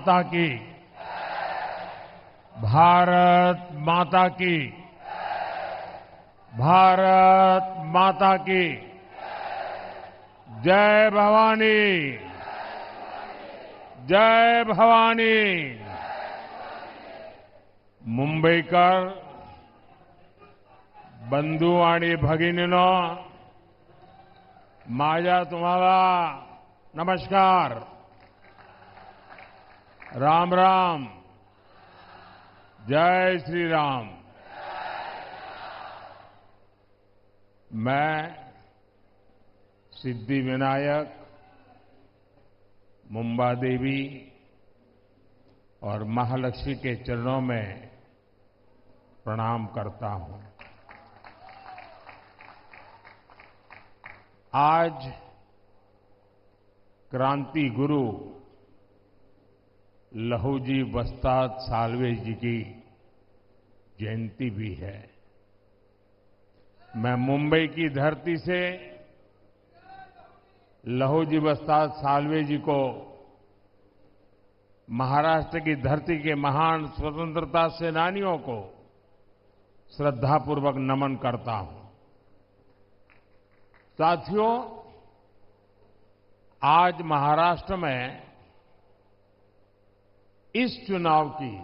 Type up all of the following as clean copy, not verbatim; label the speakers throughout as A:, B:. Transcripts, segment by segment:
A: माता की, भारत माता की, भारत माता की, जय भवानी, जय भवानी। मुंबईकर बंधू आणि भगिनींनो, माझा तुम्हाला नमस्कार, राम राम, जय श्री राम। मैं सिद्धिविनायक, मुंबा देवी और महालक्ष्मी के चरणों में प्रणाम करता हूं। आज क्रांति गुरु लहूजी वस्ताद साल्वे जी की जयंती भी है। मैं मुंबई की धरती से लहूजी वस्ताद साल्वे जी को महाराष्ट्र की धरती के महान स्वतंत्रता सेनानियों को श्रद्धापूर्वक नमन करता हूं। साथियों, आज महाराष्ट्र में इस चुनाव की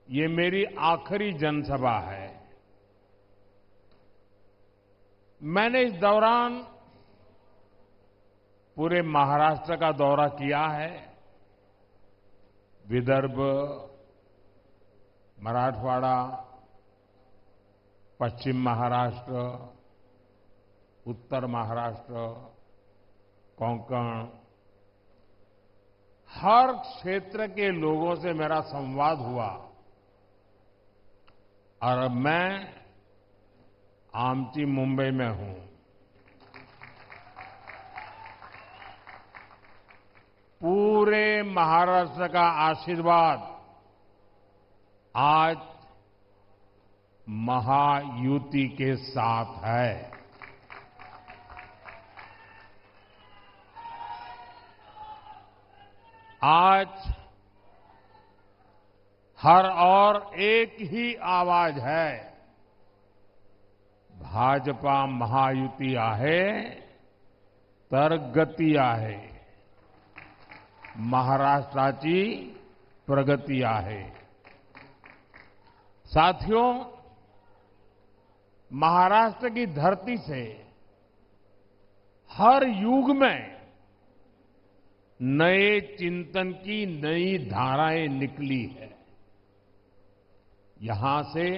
A: ये मेरी आखिरी जनसभा है। मैंने इस दौरान पूरे महाराष्ट्र का दौरा किया है। विदर्भ, मराठवाड़ा, पश्चिम महाराष्ट्र, उत्तर महाराष्ट्र, कोंकण, हर क्षेत्र के लोगों से मेरा संवाद हुआ और अब मैं आमची मुंबई में हूं। पूरे महाराष्ट्र का आशीर्वाद आज महायुति के साथ है। आज हर और एक ही आवाज है, भाजपा महायुति आहे तर गती आहे, महाराष्ट्राची प्रगती आहे। साथियों, महाराष्ट्र की धरती से हर युग में नए चिंतन की नई धाराएं निकली है। यहां से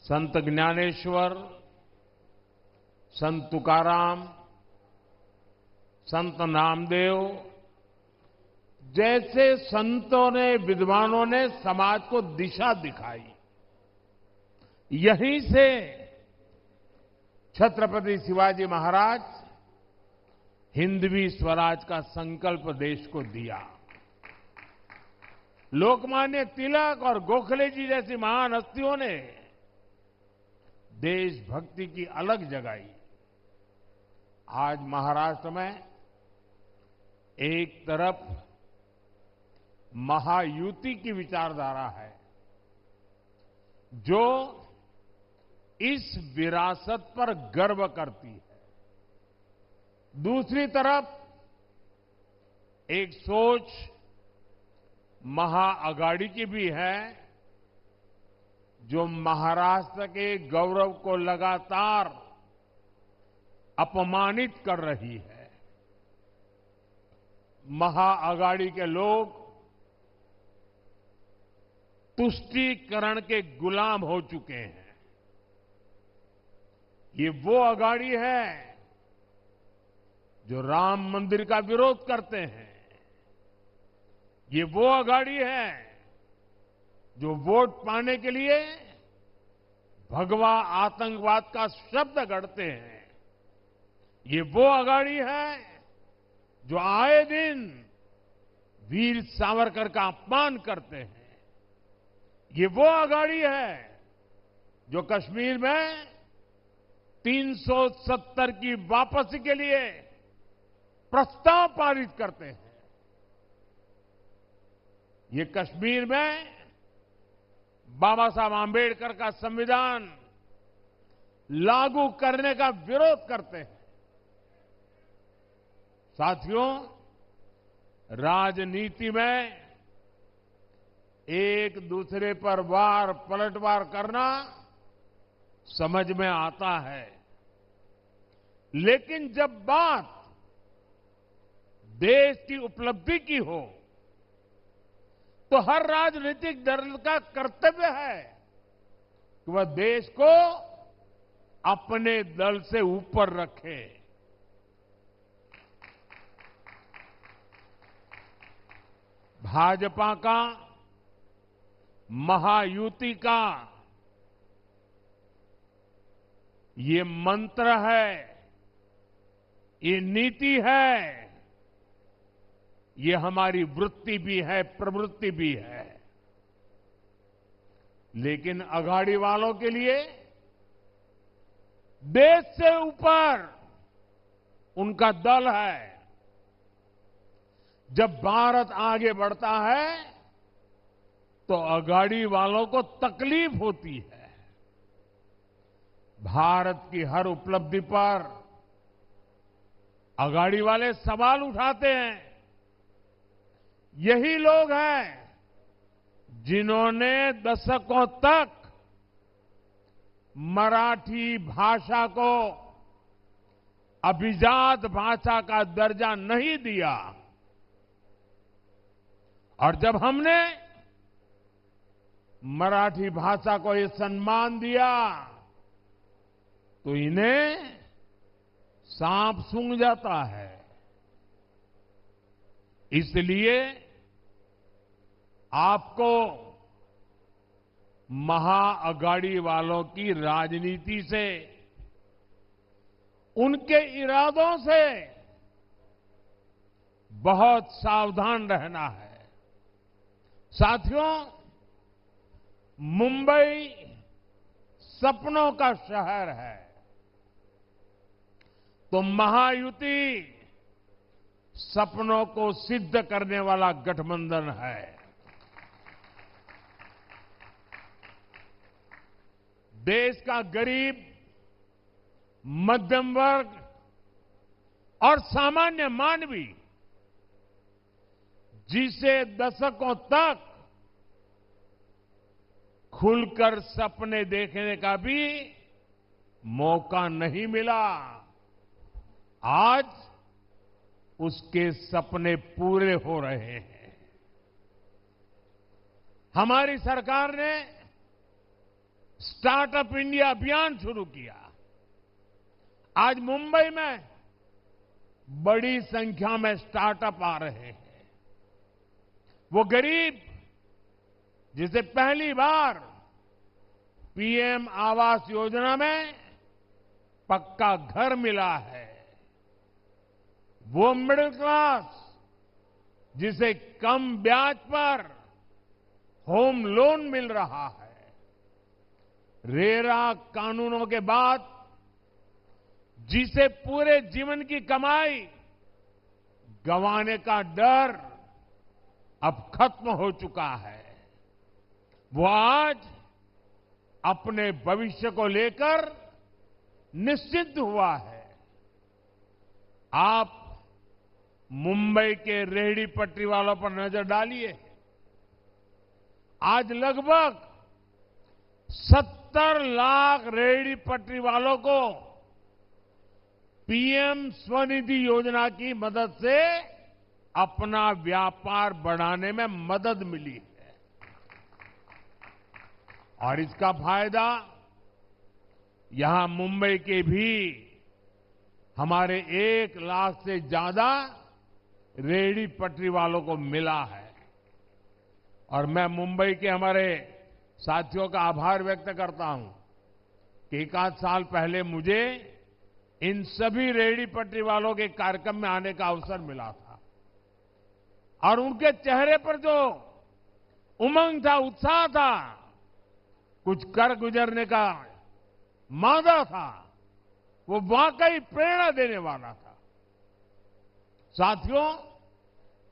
A: संत ज्ञानेश्वर, संत तुकाराम, संत नामदेव जैसे संतों ने, विद्वानों ने समाज को दिशा दिखाई। यहीं से छत्रपति शिवाजी महाराज हिंदवी स्वराज का संकल्प देश को दिया। लोकमान्य तिलक और गोखले जी जैसी महान हस्तियों ने देशभक्ति की अलग जगाई। आज महाराष्ट्र में एक तरफ महायुति की विचारधारा है जो इस विरासत पर गर्व करती है, दूसरी तरफ एक सोच महाअगाड़ी की भी है जो महाराष्ट्र के गौरव को लगातार अपमानित कर रही है। महाअगाड़ी के लोग तुष्टीकरण के गुलाम हो चुके हैं। ये वो अगाड़ी है जो राम मंदिर का विरोध करते हैं। ये वो अगाड़ी है जो वोट पाने के लिए भगवा आतंकवाद का शब्द गढ़ते हैं। ये वो अगाड़ी है जो आए दिन वीर सावरकर का अपमान करते हैं। ये वो अगाड़ी है जो कश्मीर में 370 की वापसी के लिए प्रस्ताव पारित करते हैं। ये कश्मीर में बाबा साहब आंबेडकर का संविधान लागू करने का विरोध करते हैं। साथियों, राजनीति में एक दूसरे पर वार पलटवार करना समझ में आता है, लेकिन जब बात देश की उपलब्धि की हो तो हर राजनीतिक दल का कर्तव्य है कि वह देश को अपने दल से ऊपर रखे। भाजपा का महायुति का ये मंत्र है, ये नीति है, ये हमारी वृत्ति भी है, प्रवृत्ति भी है। लेकिन अघाड़ी वालों के लिए देश से ऊपर उनका दल है। जब भारत आगे बढ़ता है तो अघाड़ी वालों को तकलीफ होती है। भारत की हर उपलब्धि पर अघाड़ी वाले सवाल उठाते हैं। यही लोग हैं जिन्होंने दशकों तक मराठी भाषा को अभिजात भाषा का दर्जा नहीं दिया, और जब हमने मराठी भाषा को ये सम्मान दिया तो इन्हें सांप सूंघ जाता है। इसलिए आपको महाअघाड़ी वालों की राजनीति से, उनके इरादों से बहुत सावधान रहना है। साथियों, मुंबई सपनों का शहर है, तो महायुति सपनों को सिद्ध करने वाला गठबंधन है। देश का गरीब, मध्यम वर्ग और सामान्य मानवी, जिसे दशकों तक खुलकर सपने देखने का भी मौका नहीं मिला, आज उसके सपने पूरे हो रहे हैं। हमारी सरकार ने स्टार्टअप इंडिया अभियान शुरू किया। आज मुंबई में बड़ी संख्या में स्टार्टअप आ रहे हैं। वो गरीब जिसे पहली बार पीएम आवास योजना में पक्का घर मिला है, वो मिडिल क्लास जिसे कम ब्याज पर होम लोन मिल रहा है, रेरा कानूनों के बाद जिसे पूरे जीवन की कमाई गंवाने का डर अब खत्म हो चुका है, वो आज अपने भविष्य को लेकर निश्चिंत हुआ है। आप मुंबई के रेहड़ी पटरी वालों पर नजर डालिए। आज लगभग 70 लाख रेहड़ी पटरी वालों को पीएम स्वनिधि योजना की मदद से अपना व्यापार बढ़ाने में मदद मिली है, और इसका फायदा यहां मुंबई के भी हमारे 1 लाख से ज्यादा रेहड़ी पटरी वालों को मिला है। और मैं मुंबई के हमारे साथियों का आभार व्यक्त करता हूं कि 1 साल पहले मुझे इन सभी रेहड़ी पटरी वालों के कार्यक्रम में आने का अवसर मिला था, और उनके चेहरे पर जो उमंग था, उत्साह था, कुछ कर गुजरने का मादा था, वो वाकई प्रेरणा देने वाला था। साथियों,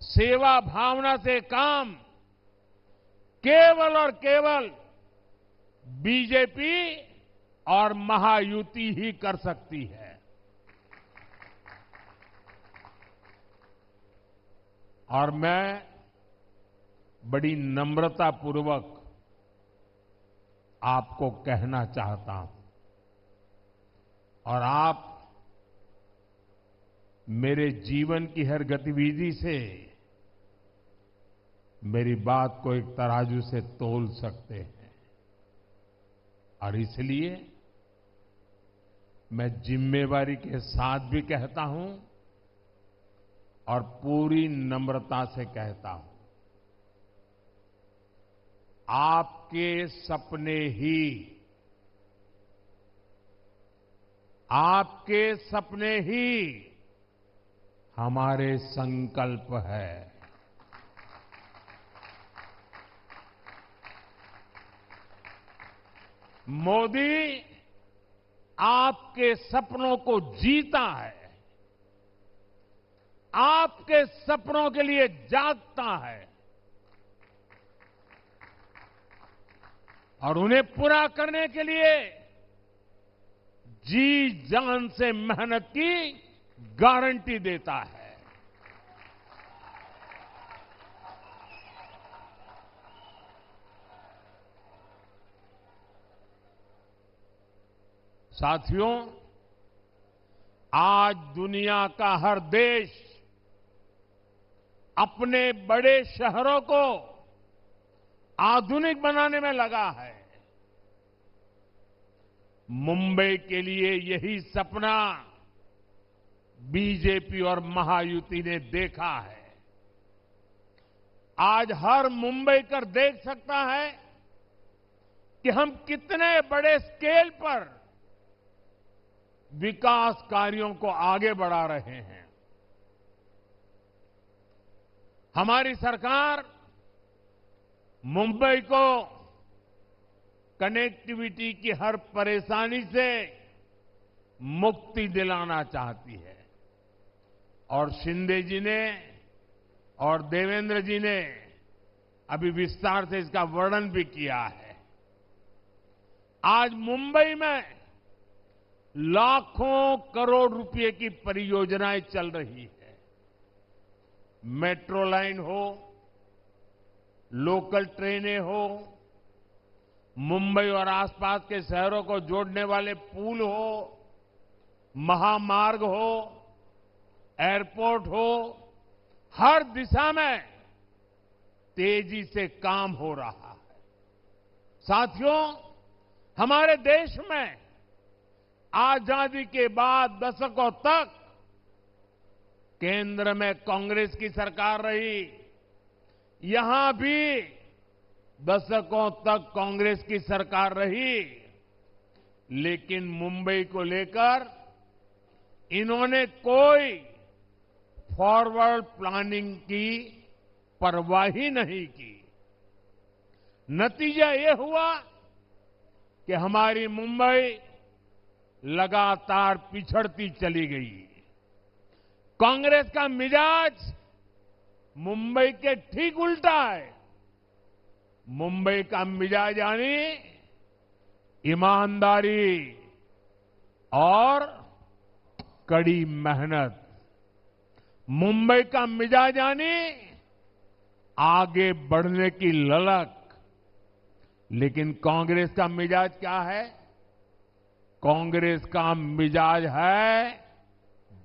A: सेवा भावना से काम केवल और केवल बीजेपी और महायुति ही कर सकती है। और मैं बड़ी नम्रतापूर्वक आपको कहना चाहता हूं, और आप मेरे जीवन की हर गतिविधि से मेरी बात को एक तराजू से तोल सकते हैं, और इसलिए मैं जिम्मेवारी के साथ भी कहता हूं और पूरी नम्रता से कहता हूं, आपके सपने ही हमारे संकल्प है। मोदी आपके सपनों को जीता है, आपके सपनों के लिए जागता है और उन्हें पूरा करने के लिए जी जान से मेहनत की गारंटी देता है। साथियों, आज दुनिया का हर देश अपने बड़े शहरों को आधुनिक बनाने में लगा है। मुंबई के लिए यही सपना बीजेपी और महायुति ने देखा है। आज हर मुंबईकर देख सकता है कि हम कितने बड़े स्केल पर विकास कार्यों को आगे बढ़ा रहे हैं। हमारी सरकार मुंबई को कनेक्टिविटी की हर परेशानी से मुक्ति दिलाना चाहती है, और शिंदे जी ने और देवेंद्र जी ने अभी विस्तार से इसका वर्णन भी किया है। आज मुंबई में लाखों करोड़ रुपए की परियोजनाएं चल रही है। मेट्रो लाइन हो, लोकल ट्रेनें हो, मुंबई और आसपास के शहरों को जोड़ने वाले पुल हो, महामार्ग हो, एयरपोर्ट हो, हर दिशा में तेजी से काम हो रहा है। साथियों, हमारे देश में आजादी के बाद दशकों तक केंद्र में कांग्रेस की सरकार रही। यहां भी दशकों तक कांग्रेस की सरकार रही, लेकिन मुंबई को लेकर इन्होंने कोई फॉरवर्ड प्लानिंग की परवाह ही नहीं की। नतीजा ये हुआ कि हमारी मुंबई लगातार पिछड़ती चली गई। कांग्रेस का मिजाज मुंबई के ठीक उल्टा है। मुंबई का मिजाज यानी ईमानदारी और कड़ी मेहनत। मुंबई का मिजाज यानी आगे बढ़ने की ललक। लेकिन कांग्रेस का मिजाज क्या है? कांग्रेस का मिजाज है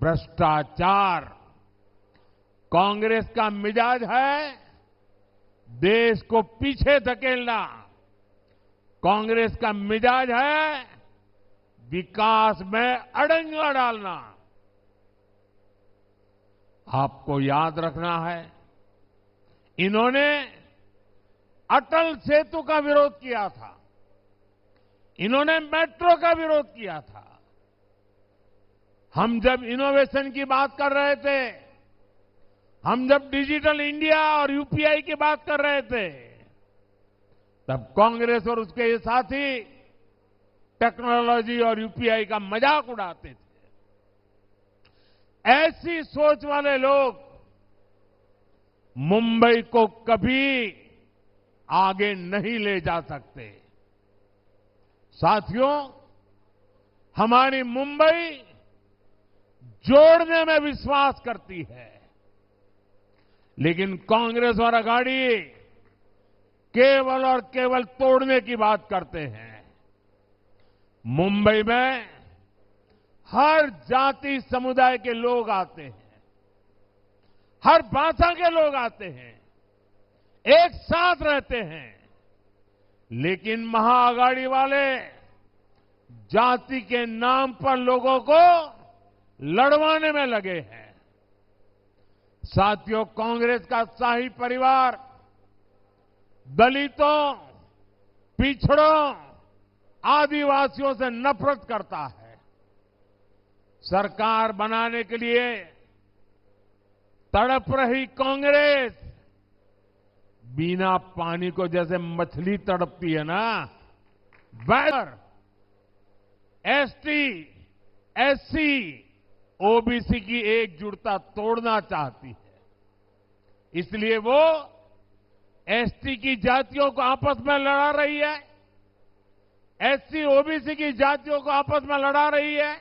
A: भ्रष्टाचार। कांग्रेस का मिजाज है देश को पीछे धकेलना। कांग्रेस का मिजाज है विकास में अड़ंगा डालना। आपको याद रखना है, इन्होंने अटल सेतु का विरोध किया था, इन्होंने मेट्रो का विरोध किया था। हम जब इनोवेशन की बात कर रहे थे, हम जब डिजिटल इंडिया और यूपीआई की बात कर रहे थे, तब कांग्रेस और उसके साथी टेक्नोलॉजी और यूपीआई का मजाक उड़ाते थे। ऐसी सोच वाले लोग मुंबई को कभी आगे नहीं ले जा सकते। साथियों, हमारी मुंबई जोड़ने में विश्वास करती है, लेकिन कांग्रेस और अघाड़ी केवल और केवल तोड़ने की बात करते हैं। मुंबई में हर जाति समुदाय के लोग आते हैं, हर भाषा के लोग आते हैं, एक साथ रहते हैं, लेकिन महाअघाड़ी वाले जाति के नाम पर लोगों को लड़वाने में लगे हैं। साथियों, कांग्रेस का शाही परिवार दलितों, पिछड़ों, आदिवासियों से नफरत करता है। सरकार बनाने के लिए तड़प रही कांग्रेस बिना पानी को जैसे मछली तड़पती है ना, वैसे एसटी, एससी, ओबीसी की एकजुटता तोड़ना चाहती है। इसलिए वो एसटी की जातियों को आपस में लड़ा रही है, एससी, ओबीसी की जातियों को आपस में लड़ा रही है।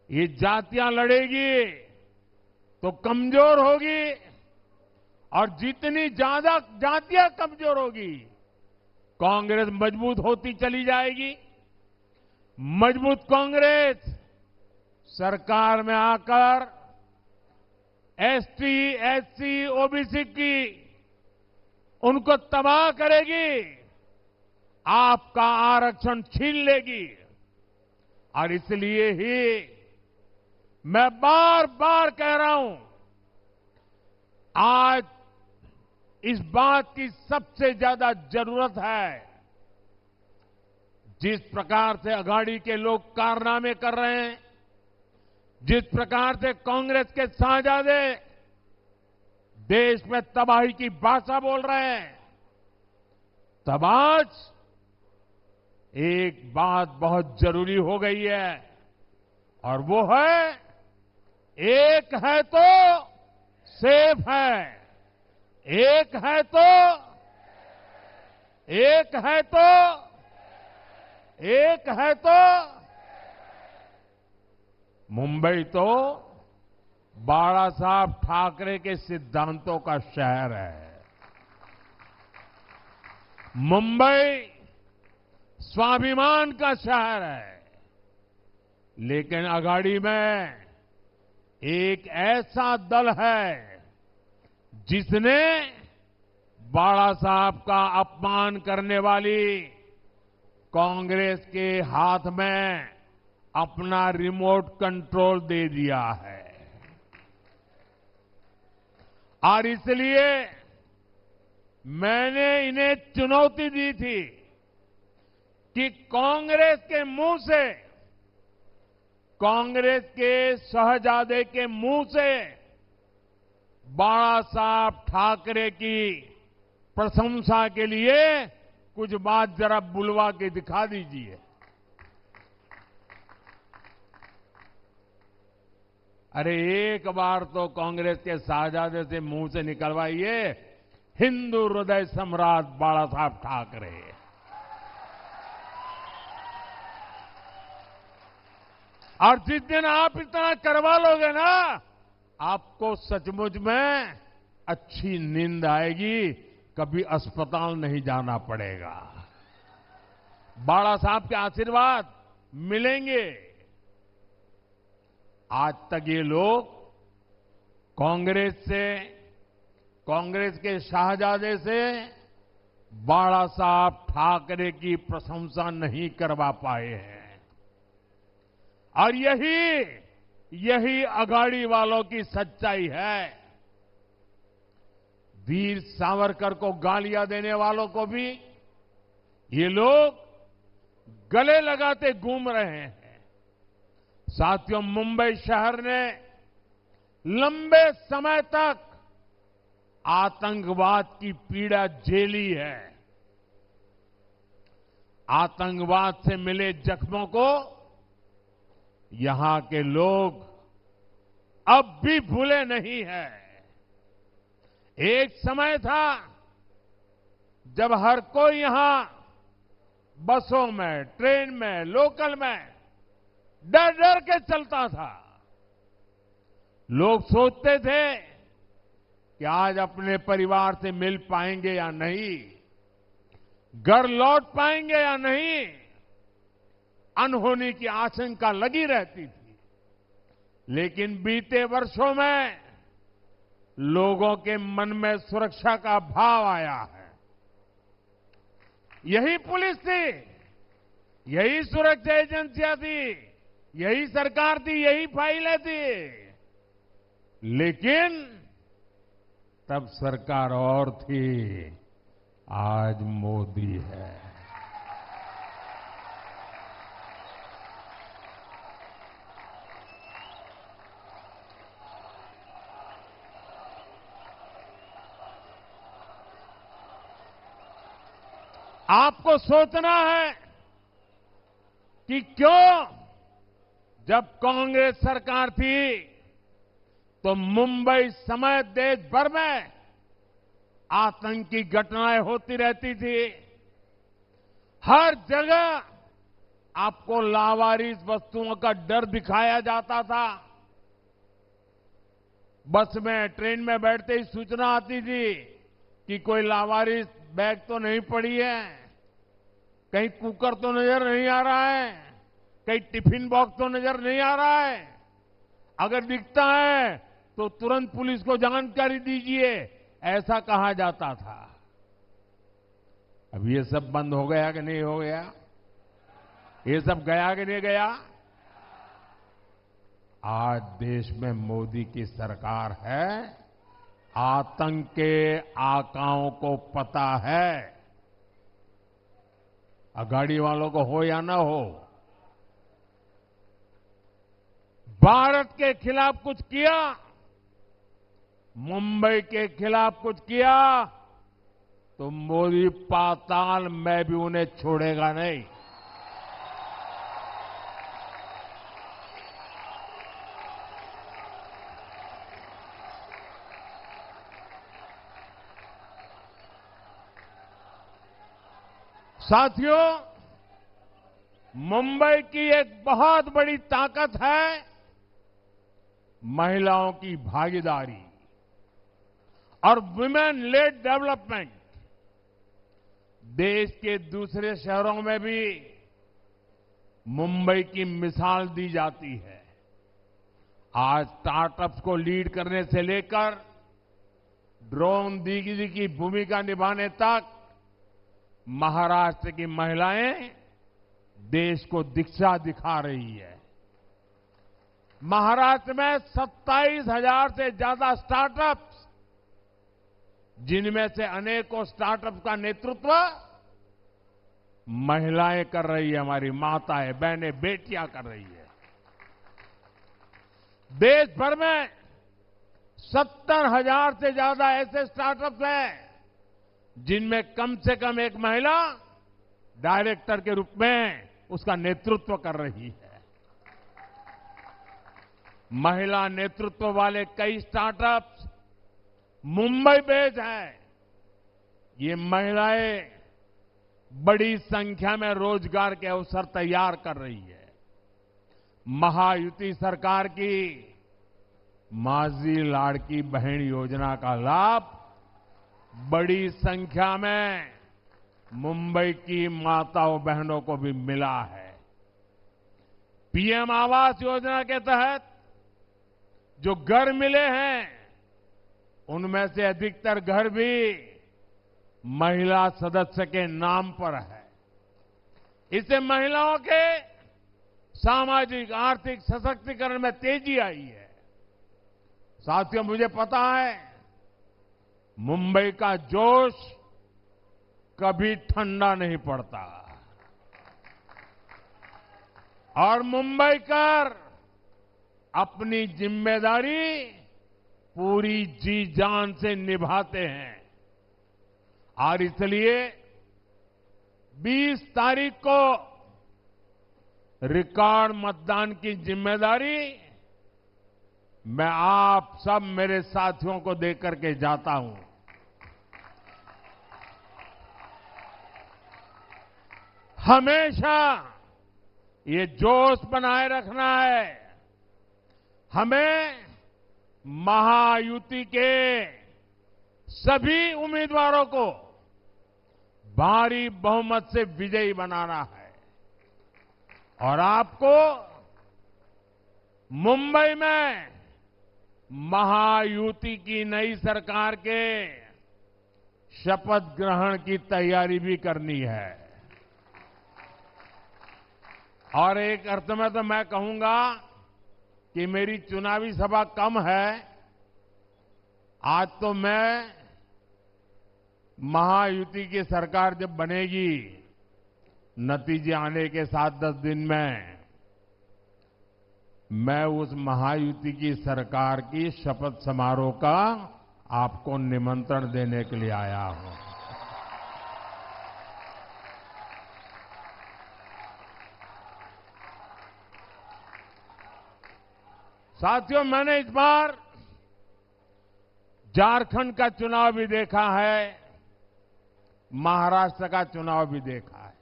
A: ये जातियां लड़ेगी तो कमजोर होगी, और जितनी ज्यादा जातियां कमजोर होगी, कांग्रेस मजबूत होती चली जाएगी। मजबूत कांग्रेस सरकार में आकर एसटी, एससी, ओबीसी की उनको तबाह करेगी, आपका आरक्षण छीन लेगी। और इसलिए ही मैं बार बार कह रहा हूं, आज इस बात की सबसे ज्यादा जरूरत है। जिस प्रकार से अघाड़ी के लोग कारनामे कर रहे हैं, जिस प्रकार से कांग्रेस के शाहजादे देश में तबाही की भाषा बोल रहे हैं, तब आज एक बात बहुत जरूरी हो गई है, और वो है, एक है तो सेफ है, एक है तो, एक है तो, एक है तो। मुंबई तो बाला साहब ठाकरे के सिद्धांतों का शहर है। मुंबई स्वाभिमान का शहर है, लेकिन अघाड़ी में एक ऐसा दल है जिसने बाला साहब का अपमान करने वाली कांग्रेस के हाथ में अपना रिमोट कंट्रोल दे दिया है। और इसलिए मैंने इन्हें चुनौती दी थी कि कांग्रेस के मुंह से, कांग्रेस के शहजादे के मुंह से बाला साहब ठाकरे की प्रशंसा के लिए कुछ बात जरा बुलवा के दिखा दीजिए। अरे एक बार तो कांग्रेस के शाहजादे से मुंह से निकलवाइए, हिंदू हृदय सम्राट बाला साहब ठाकरे। और जिस दिन आप इतना करवा लोगे ना, आपको सचमुच में अच्छी नींद आएगी, कभी अस्पताल नहीं जाना पड़ेगा। बाला साहब के आशीर्वाद मिलेंगे। आज तक ये लोग कांग्रेस से, कांग्रेस के शाहजादे से बाला साहब ठाकरे की प्रशंसा नहीं करवा पाए हैं। और यही अघाड़ी वालों की सच्चाई है। वीर सावरकर को गालियां देने वालों को भी ये लोग गले लगाते घूम रहे हैं। साथियों, मुंबई शहर ने लंबे समय तक आतंकवाद की पीड़ा झेली है। आतंकवाद से मिले जख्मों को यहां के लोग अब भी भूले नहीं हैं। एक समय था जब हर कोई यहां बसों में, ट्रेन में, लोकल में डर डर के चलता था, लोग सोचते थे कि आज अपने परिवार से मिल पाएंगे या नहीं, घर लौट पाएंगे या नहीं, अनहोनी की आशंका लगी रहती थी। लेकिन बीते वर्षों में लोगों के मन में सुरक्षा का भाव आया है। यही पुलिस थी, यही सुरक्षा एजेंसियां थी, यही सरकार थी, यही फाइलें थी। लेकिन तब सरकार और थी, आज मोदी है। आपको सोचना है कि क्यों जब कांग्रेस सरकार थी तो मुंबई समेत देश भर में आतंकी घटनाएं होती रहती थी। हर जगह आपको लावारिस वस्तुओं का डर दिखाया जाता था। बस में, ट्रेन में बैठते ही सूचना आती थी कि कोई लावारिस बैग तो नहीं पड़ी है, कहीं कुकर तो नजर नहीं आ रहा है, कहीं टिफिन बॉक्स तो नजर नहीं आ रहा है। अगर दिखता है तो तुरंत पुलिस को जानकारी दीजिए, ऐसा कहा जाता था। अब ये सब बंद हो गया कि नहीं हो गया? ये सब गया कि नहीं गया? आज देश में मोदी की सरकार है, आतंक के आकाओं को पता है। अगाड़ी वालों को हो या ना हो, भारत के खिलाफ कुछ किया, मुंबई के खिलाफ कुछ किया, तो मोदी पाताल में भी उन्हें छोड़ेगा नहीं। साथियों, मुंबई की एक बहुत बड़ी ताकत है महिलाओं की भागीदारी और वुमेन लेड डेवलपमेंट। देश के दूसरे शहरों में भी मुंबई की मिसाल दी जाती है। आज स्टार्टअप्स को लीड करने से लेकर ड्रोन दीदी की भूमिका निभाने तक महाराष्ट्र की महिलाएं देश को दिशा दिखा रही है। महाराष्ट्र में 27,000 से ज्यादा स्टार्टअप्स, जिनमें से अनेकों स्टार्टअप का नेतृत्व महिलाएं कर रही है, हमारी माताएं, बहनें, बेटियां कर रही है। देश भर में 70,000 से ज्यादा ऐसे स्टार्टअप्स हैं जिनमें कम से कम एक महिला डायरेक्टर के रूप में उसका नेतृत्व कर रही है। महिला नेतृत्व वाले कई स्टार्टअप्स मुंबई बेस्ड हैं। ये महिलाएं बड़ी संख्या में रोजगार के अवसर तैयार कर रही है। महायुति सरकार की माझी लाड़की बहन योजना का लाभ बड़ी संख्या में मुंबई की माताओं बहनों को भी मिला है। पीएम आवास योजना के तहत जो घर मिले हैं, उनमें से अधिकतर घर भी महिला सदस्य के नाम पर है। इससे महिलाओं के सामाजिक आर्थिक सशक्तिकरण में तेजी आई है। साथियों, मुझे पता है मुंबई का जोश कभी ठंडा नहीं पड़ता और मुंबईकर अपनी जिम्मेदारी पूरी जी जान से निभाते हैं। और इसलिए 20 तारीख को रिकॉर्ड मतदान की जिम्मेदारी मैं आप सब मेरे साथियों को देकर के जाता हूं। हमेशा ये जोश बनाए रखना है। हमें महायुति के सभी उम्मीदवारों को भारी बहुमत से विजयी बनाना है और आपको मुंबई में महायुति की नई सरकार के शपथ ग्रहण की तैयारी भी करनी है। और एक अर्थ में तो मैं कहूंगा कि मेरी चुनावी सभा कम है। आज तो मैं महायुति की सरकार जब बनेगी, नतीजे आने के 7-10 दिन में, मैं उस महायुति की सरकार की शपथ समारोह का आपको निमंत्रण देने के लिए आया हूं। साथियों, मैंने इस बार झारखंड का चुनाव भी देखा है, महाराष्ट्र का चुनाव भी देखा है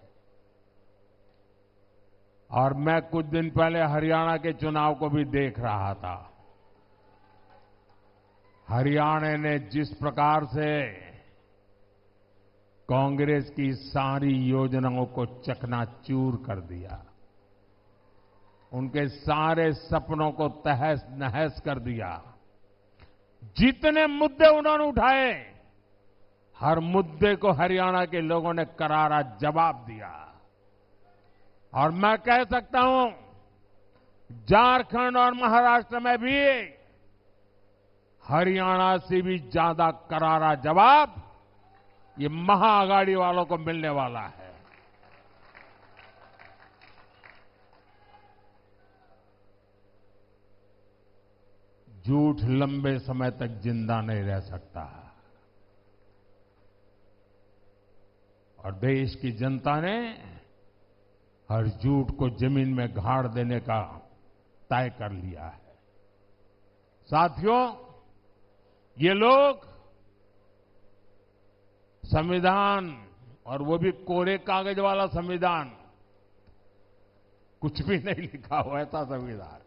A: और मैं कुछ दिन पहले हरियाणा के चुनाव को भी देख रहा था। हरियाणा ने जिस प्रकार से कांग्रेस की सारी योजनाओं को चकनाचूर कर दिया, उनके सारे सपनों को तहस नहस कर दिया। जितने मुद्दे उन्होंने उठाए, हर मुद्दे को हरियाणा के लोगों ने करारा जवाब दिया। और मैं कह सकता हूं, झारखंड और महाराष्ट्र में भी हरियाणा से भी ज्यादा करारा जवाब ये महाआघाड़ी वालों को मिलने वाला है। झूठ लंबे समय तक जिंदा नहीं रह सकता और देश की जनता ने हर झूठ को जमीन में गाड़ देने का तय कर लिया है। साथियों, ये लोग संविधान, और वो भी कोरे कागज वाला संविधान, कुछ भी नहीं लिखा हुआ ऐसा संविधान,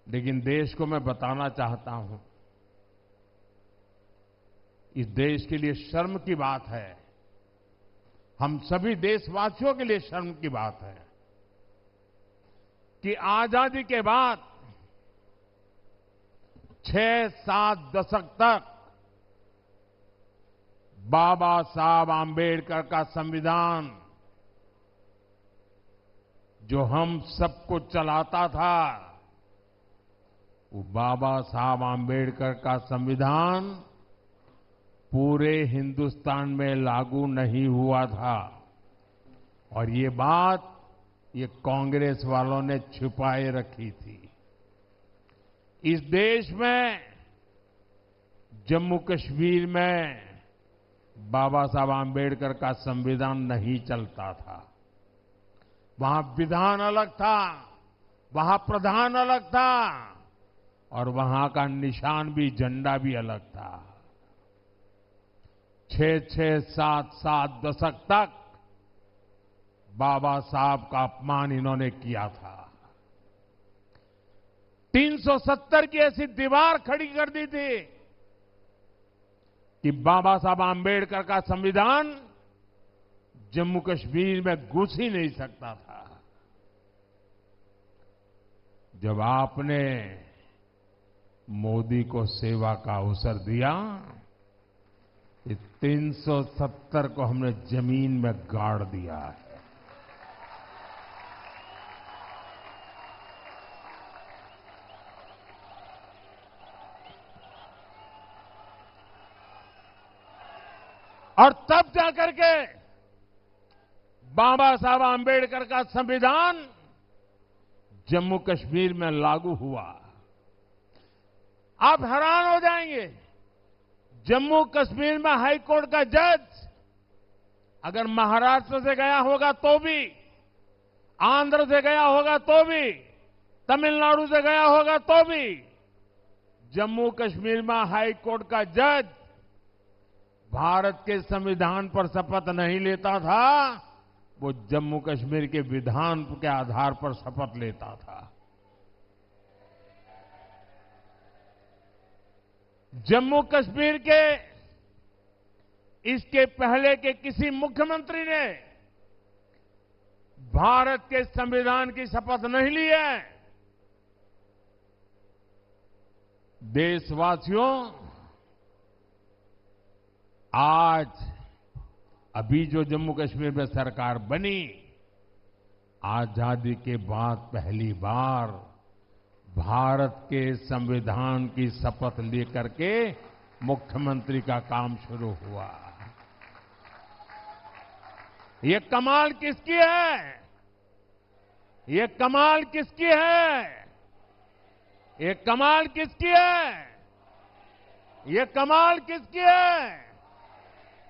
A: लेकिन देश को मैं बताना चाहता हूं, इस देश के लिए शर्म की बात है, हम सभी देशवासियों के लिए शर्म की बात है कि आजादी के बाद 6-7 दशक तक बाबा साहब आंबेडकर का संविधान जो हम सबको चलाता था, वो बाबा साहब आंबेडकर का संविधान पूरे हिंदुस्तान में लागू नहीं हुआ था। और ये बात ये कांग्रेस वालों ने छुपाए रखी थी। इस देश में जम्मू कश्मीर में बाबा साहब आंबेडकर का संविधान नहीं चलता था। वहां विधान अलग था, वहां प्रधान अलग था और वहां का निशान भी, झंडा भी अलग था। 6-6, 7-7 दशक तक बाबा साहब का अपमान इन्होंने किया था। 370 की ऐसी दीवार खड़ी कर दी थी कि बाबा साहब आंबेडकर का संविधान जम्मू कश्मीर में घुस ही नहीं सकता था। जब आपने मोदी को सेवा का अवसर दिया, ये 370 को हमने जमीन में गाड़ दिया है। और तब जाकर के बाबा साहब आंबेडकर का संविधान जम्मू कश्मीर में लागू हुआ। आप हैरान हो जाएंगे, जम्मू कश्मीर में हाई कोर्ट का जज अगर महाराष्ट्र से गया होगा तो भी, आंध्र से गया होगा तो भी, तमिलनाडु से गया होगा तो भी, जम्मू कश्मीर में हाई कोर्ट का जज भारत के संविधान पर शपथ नहीं लेता था, वो जम्मू कश्मीर के विधान के आधार पर शपथ लेता था। जम्मू कश्मीर के इसके पहले के किसी मुख्यमंत्री ने भारत के संविधान की शपथ नहीं ली है। देशवासियों, आज अभी जो जम्मू कश्मीर में सरकार बनी, आजादी के बाद पहली बार भारत के संविधान की शपथ लेकर के मुख्यमंत्री का काम शुरू हुआ। ये कमाल किसकी है? ये कमाल किसकी है? ये कमाल किसकी है? ये कमाल किसकी है?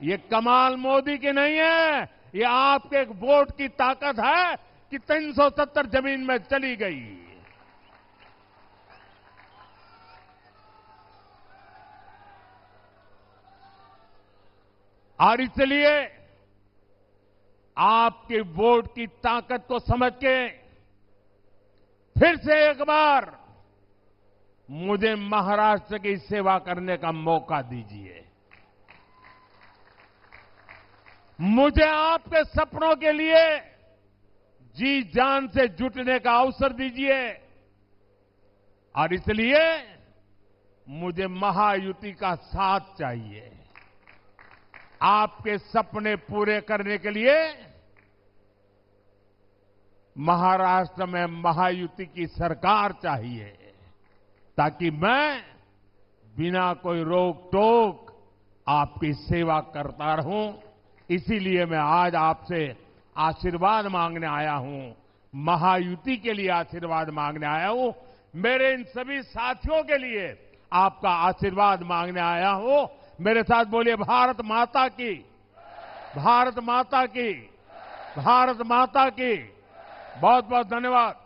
A: ये कमाल मोदी की नहीं है, ये आपके एक वोट की ताकत है कि 370 जमीन में चली गई। और इसलिए आपके वोट की ताकत को समझ के फिर से एक बार मुझे महाराष्ट्र की सेवा करने का मौका दीजिए। मुझे आपके सपनों के लिए जी जान से जुटने का अवसर दीजिए। और इसलिए मुझे महायुति का साथ चाहिए। आपके सपने पूरे करने के लिए महाराष्ट्र में महायुति की सरकार चाहिए, ताकि मैं बिना कोई रोक टोक आपकी सेवा करता रहूं। इसीलिए मैं आज आपसे आशीर्वाद मांगने आया हूं, महायुति के लिए आशीर्वाद मांगने आया हूं। मेरे इन सभी साथियों के लिए आपका आशीर्वाद मांगने आया हूं। मेरे साथ बोलिए, भारत माता की, भारत माता की, भारत माता की। बहुत बहुत धन्यवाद।